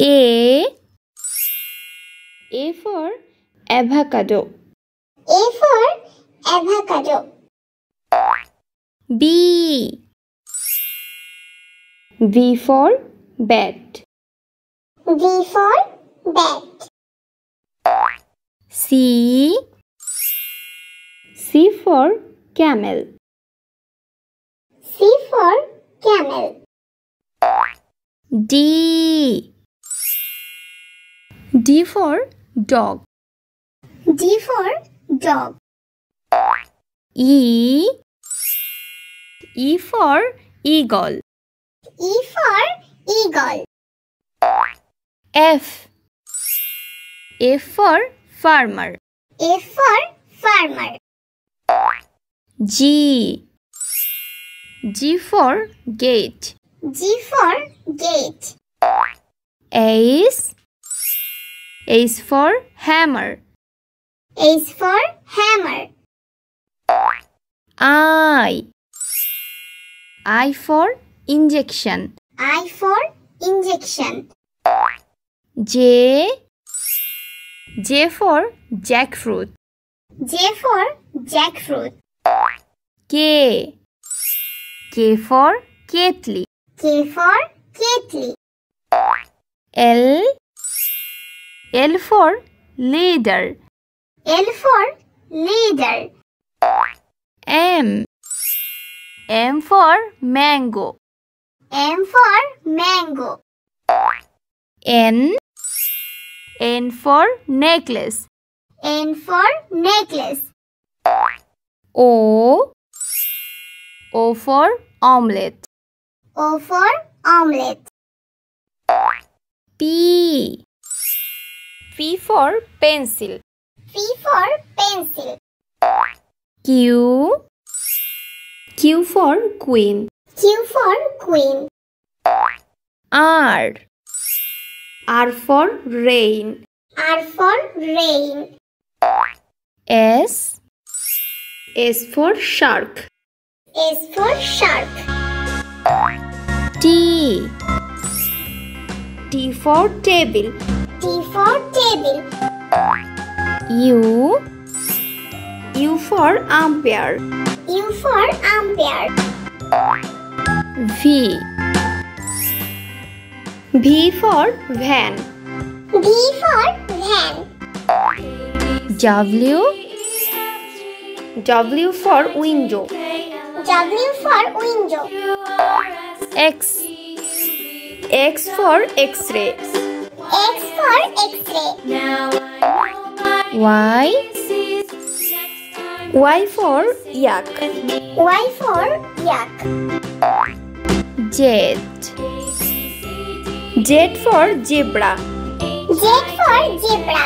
A for avocado. A for avocado. B for bat. B for bat. C for camel. C for camel. D for dog. D for dog. E for eagle. E for eagle. F for farmer. F for farmer. G for gate. G for gate. H for hammer. H for hammer. I for injection. I for injection. J for jackfruit. J for jackfruit. K for kettle. K for kettle. L for leader. L for leader. M for mango. M for mango. N for necklace. N for necklace. O for omelette. O for omelette. P for pencil. P for pencil. Q for queen. Q for queen. R for rain. R for rain. S for shark. S for shark. T for table. T for table. U for umpire. U for umpire. V for van. V for van. W for window. W for window. X for x-ray. X for x-ray. Y for yak. Y for yak. Z for zebra. Z for zebra.